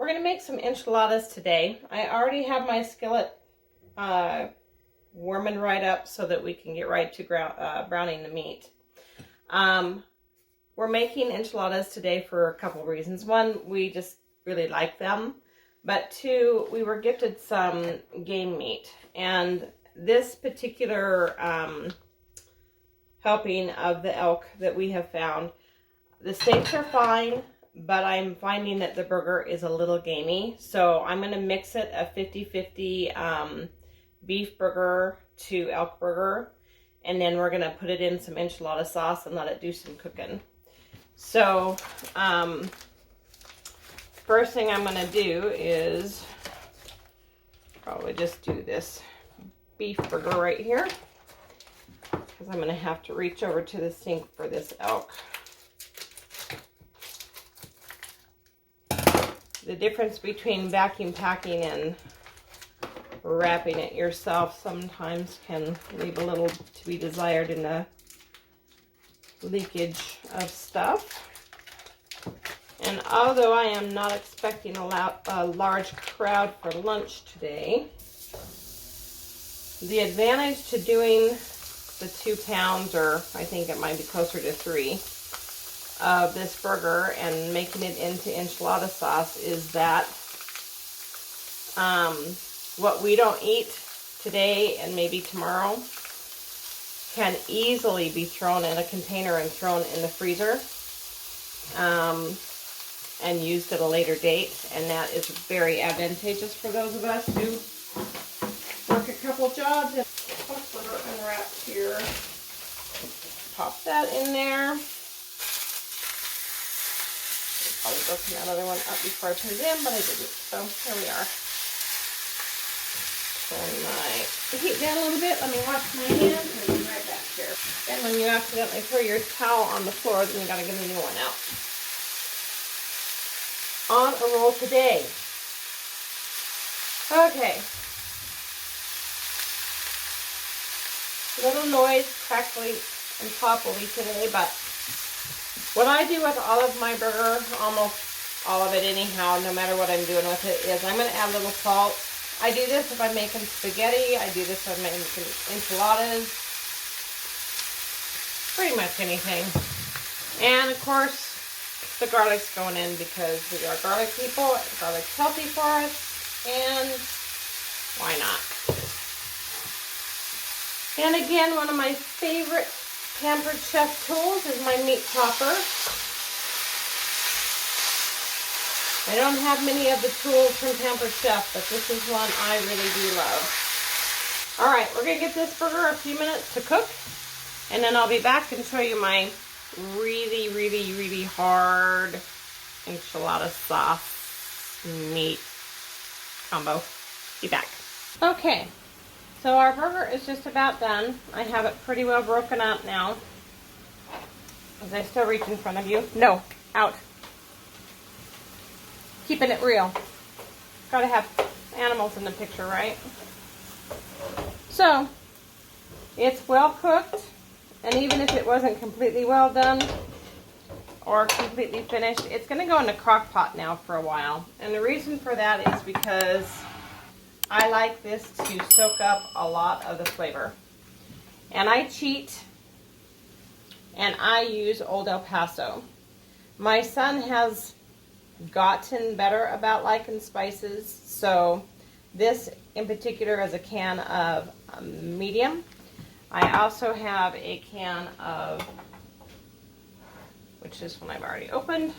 We're going to make some enchiladas today. I already have my skillet warming right up so that we can get right to browning the meat. We're making enchiladas today for a couple reasons. One, we just really like them. But two, we were gifted some game meat. And this particular helping of the elk that we have found, the steaks are fine, but I'm finding that the burger is a little gamey. So I'm going to mix it a 50-50 beef burger to elk burger. And then we're going to put it in some enchilada sauce and let it do some cooking. So, first thing I'm going to do is probably just do this beef burger right here, because I'm going to have to reach over to the sink for this elk. The difference between vacuum packing and wrapping it yourself sometimes can leave a little to be desired in the leakage of stuff. And although I am not expecting a large crowd for lunch today, the advantage to doing the 2 pounds, or I think it might be closer to 3, of this burger and making it into enchilada sauce is that what we don't eat today and maybe tomorrow can easily be thrown in a container and thrown in the freezer and used at a later date, and that is very advantageous for those of us who work a couple jobs. And plus, we're unwrapped here. Pop that in there. Probably broken that other one up before I put it in, but I didn't. So here we are. Turn my heat down a little bit. Let me wash my hands and I'll be right back here. And when you accidentally throw your towel on the floor, then you gotta get a new one out. On a roll today. Okay. Little noise, crackly and poppily today, but what I do with all of my burger, almost all of it anyhow, no matter what I'm doing with it, is I'm going to add a little salt. I do this if I'm making spaghetti. I do this if I'm making enchiladas. Pretty much anything. And of course, the garlic's going in because we are garlic people. Garlic's healthy for us. And why not? And again, one of my favorite Pampered Chef tools is my meat chopper. I don't have many of the tools from Pampered Chef, but this is one I really do love. Alright, we're going to give this burger a few minutes to cook, and then I'll be back and show you my really hard enchilada sauce meat combo. Be back. Okay. So our burger is just about done. I have it pretty well broken up now. Was I still reach in front of you? No, out. Keeping it real. Gotta have animals in the picture, right? So, it's well cooked, and even if it wasn't completely well done or completely finished, it's gonna go in the Crockpot now for a while. And the reason for that is because I like this to soak up a lot of the flavor. And I cheat, and I use Old El Paso. My son has gotten better about liking spices, so this in particular is a can of medium. I also have a can of, which this one I've already opened,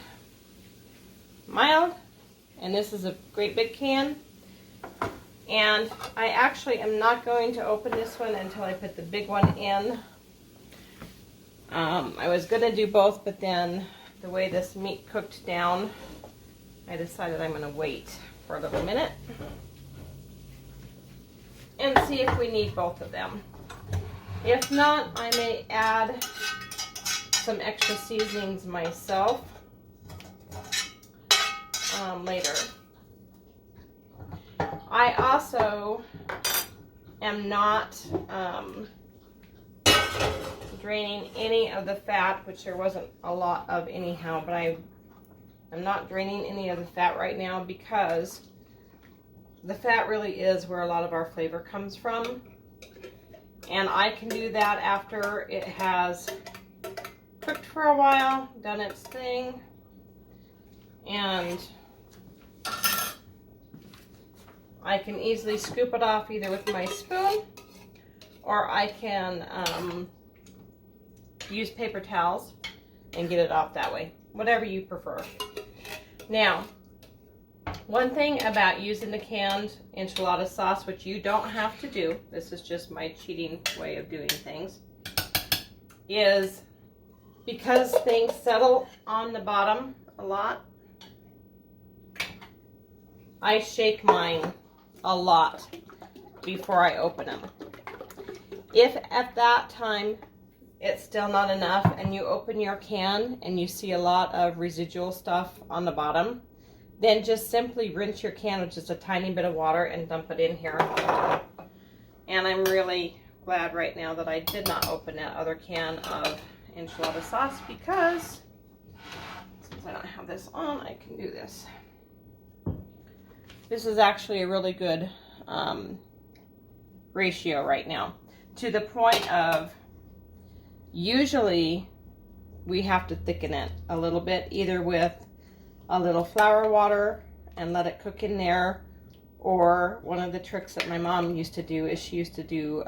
mild, and this is a great big can. And I actually am not going to open this one until I put the big one in. I was going to do both, but then the way this meat cooked down, I decided I'm going to wait for a little minute and see if we need both of them. If not, I may add some extra seasonings myself later. I also am not draining any of the fat, which there wasn't a lot of anyhow, but I'm not draining any of the fat right now because the fat really is where a lot of our flavor comes from. And I can do that after it has cooked for a while, done its thing, and I can easily scoop it off either with my spoon, or I can use paper towels and get it off that way, whatever you prefer. Now, one thing about using the canned enchilada sauce, which you don't have to do, this is just my cheating way of doing things, is because things settle on the bottom a lot, I shake mine a lot before I open them. If at that time it's still not enough and you open your can and you see a lot of residual stuff on the bottom, then just simply rinse your can with just a tiny bit of water and dump it in here. And I'm really glad right now that I did not open that other can of enchilada sauce, because since I don't have this on, I can do this. This is actually a really good ratio right now, to the point of usually we have to thicken it a little bit, either with a little flour water and let it cook in there, or one of the tricks that my mom used to do is she used to do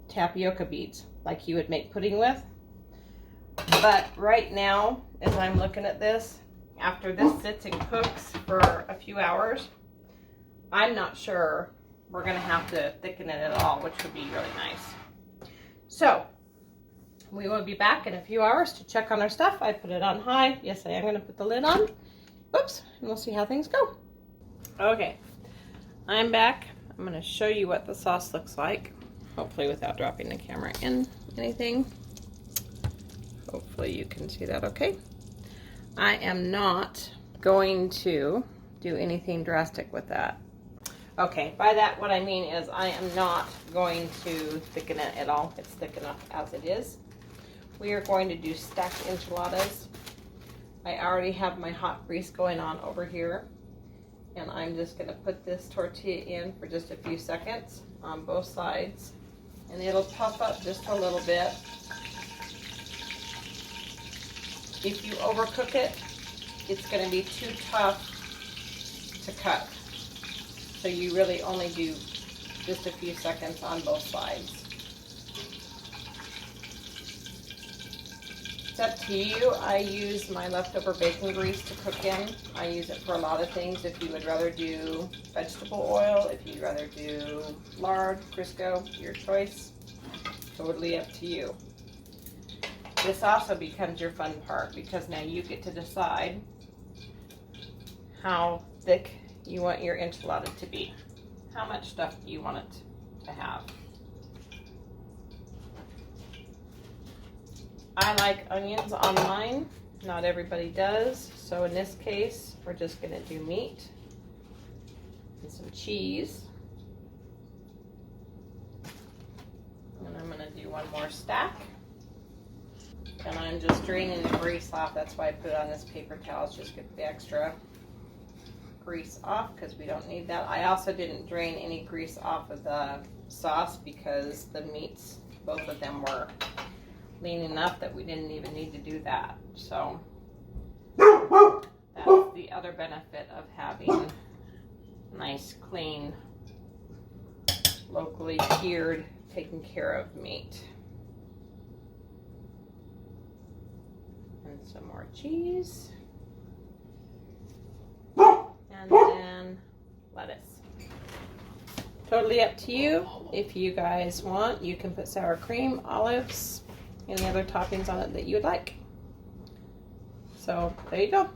tapioca beads like you would make pudding with. But right now, as I'm looking at this, after this sits and cooks for a few hours, I'm not sure we're going to have to thicken it at all, which would be really nice. So we will be back in a few hours to check on our stuff. I put it on high. Yes, I am going to put the lid on. Oops, and we'll see how things go. Okay, I'm back. I'm going to show you what the sauce looks like, hopefully without dropping the camera in anything. Hopefully you can see that okay. I am not going to do anything drastic with that. Okay, by that what I mean is I am not going to thicken it at all. It's thick enough as it is. We are going to do stacked enchiladas. I already have my hot grease going on over here, and I'm just going to put this tortilla in for just a few seconds on both sides, and it'll puff up just a little bit. If you overcook it, it's going to be too tough to cut. So you really only do just a few seconds on both sides. It's up to you. I use my leftover bacon grease to cook in. I use it for a lot of things. If you would rather do vegetable oil, if you'd rather do lard, Crisco, your choice. Totally up to you. This also becomes your fun part, because now you get to decide how thick you want your enchilada to be. How much stuff do you want it to have? I like onions on mine. Not everybody does. So in this case, we're just going to do meat and some cheese. And I'm going to do one more stack. And I'm just draining the grease off. That's why I put it on this paper towel. Just get the extra grease off, because we don't need that. I also didn't drain any grease off of the sauce because the meats, both of them were lean enough that we didn't even need to do that. So that's the other benefit of having nice, clean, locally cured, taken care of meat. And some more cheese. And then lettuce. Totally up to you. If you guys want, you can put sour cream, olives, any other toppings on it that you would like. So there you go.